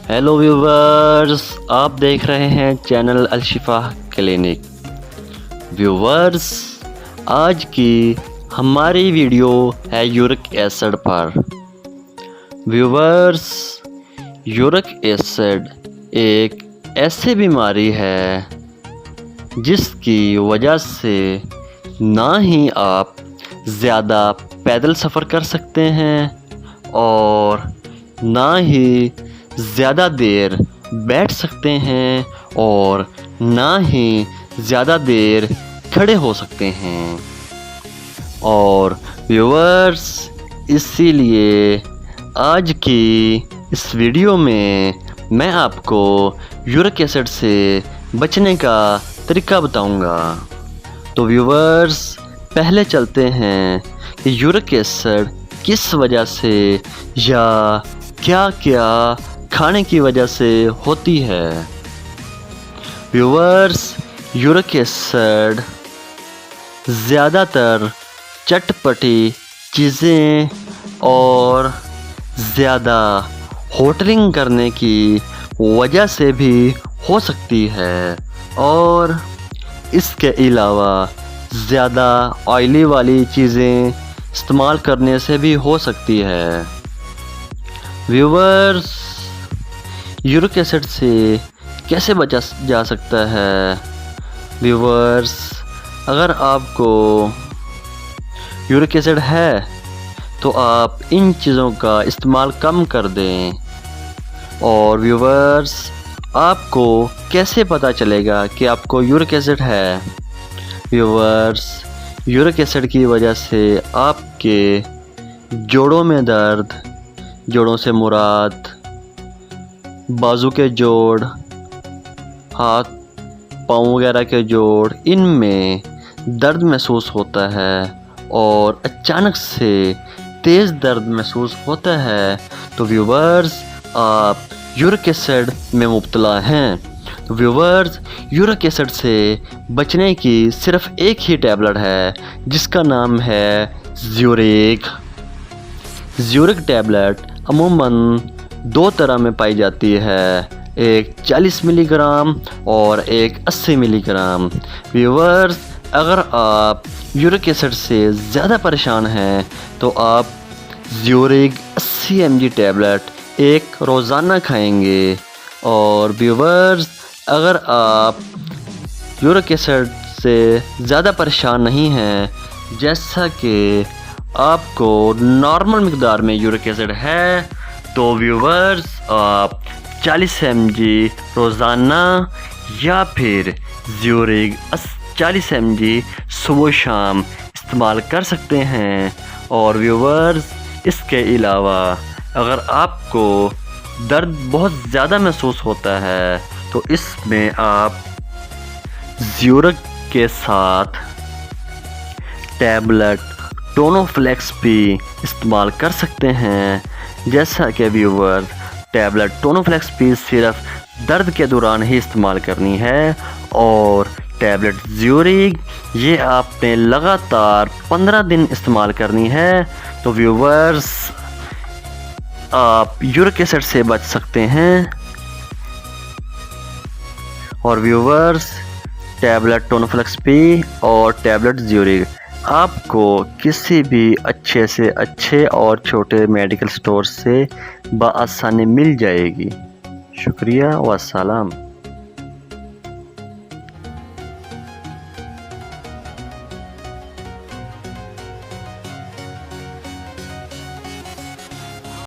Hello viewers, آپ دیکھ رہے ہیں چینل الشفا کلینک۔ ویورز، آج کی ہماری ویڈیو ہے یورک ایسڈ پر۔ ویورز، یورک ایسڈ ایک ایسی بیماری ہے جس کی وجہ سے نہ ہی آپ زیادہ پیدل سفر کر سکتے ہیں اور نہ ہی زیادہ دیر بیٹھ سکتے ہیں اور نہ ہی زیادہ دیر کھڑے ہو سکتے ہیں۔ اور ویورز، اسی لیے آج کی اس ویڈیو میں آپ کو یورک ایسڈ سے بچنے کا طریقہ بتاؤں گا۔ تو ویورز، پہلے چلتے ہیں کہ یورک ایسڈ کس وجہ سے یا کیا کھانے کی وجہ سے ہوتی ہے۔ ویورز، یورک ایسڈ زیادہ تر چٹپٹی چیزیں اور زیادہ ہوٹلنگ کرنے کی وجہ سے بھی ہو سکتی ہے اور اس کے علاوہ زیادہ آئلی والی چیزیں استعمال کرنے سے بھی ہو سکتی ہے۔ ویورز، یورک ایسڈ سے کیسے بچا جا سکتا ہے؟ ویورز، اگر آپ کو یورک ایسڈ ہے تو آپ ان چیزوں کا استعمال کم کر دیں۔ اور ویورز، آپ کو کیسے پتہ چلے گا کہ آپ کو یورک ایسڈ ہے؟ ویورز، یورک ایسڈ کی وجہ سے آپ کے جوڑوں میں درد، جوڑوں سے مراد بازو کے جوڑ، ہاتھ پاؤں وغیرہ کے جوڑ، ان میں درد محسوس ہوتا ہے اور اچانک سے تیز درد محسوس ہوتا ہے تو ویورز، آپ یورک ایسڈ میں مبتلا ہیں۔ تو ویورز، یورک ایسڈ سے بچنے کی صرف ایک ہی ٹیبلٹ ہے جس کا نام ہے زیوریک۔ زیوریک ٹیبلٹ عموماً دو طرح میں پائی جاتی ہے، ایک 40 ملی گرام اور ایک 80 ملی گرام۔ ویورز، اگر آپ یورک ایسڈ سے زیادہ پریشان ہیں تو آپ زیوریک 80 mg ٹیبلٹ ایک روزانہ کھائیں گے۔ اور ویورز، اگر آپ یورک ایسڈ سے زیادہ پریشان نہیں ہیں، جیسا کہ آپ کو نارمل مقدار میں یورک ایسڈ ہے، تو ویورز، آپ 40 mg روزانہ یا پھر زیوریک 40 mg صبح و شام استعمال کر سکتے ہیں۔ اور ویورز، اس کے علاوہ اگر آپ کو درد بہت زیادہ محسوس ہوتا ہے تو اس میں آپ زیوریک کے ساتھ ٹیبلٹ ٹونوفلیکس بھی استعمال کر سکتے ہیں۔ جیسا کہ ویورز، ٹیبلٹ ٹونوفلیکس بھی صرف درد کے دوران ہی استعمال کرنی ہے اور ٹیبلٹ زیوریک یہ آپ نے لگاتار 15 دن استعمال کرنی ہے۔ تو ویورز، آپ یورک ایسڈ سے بچ سکتے ہیں۔ اور ویورز، ٹیبلٹ ٹونوفلیکس بھی اور ٹیبلٹ زیوریک آپ کو کسی بھی اچھے سے اچھے اور چھوٹے میڈیکل سٹور سے بآسانی مل جائے گی۔ شکریہ والسلام۔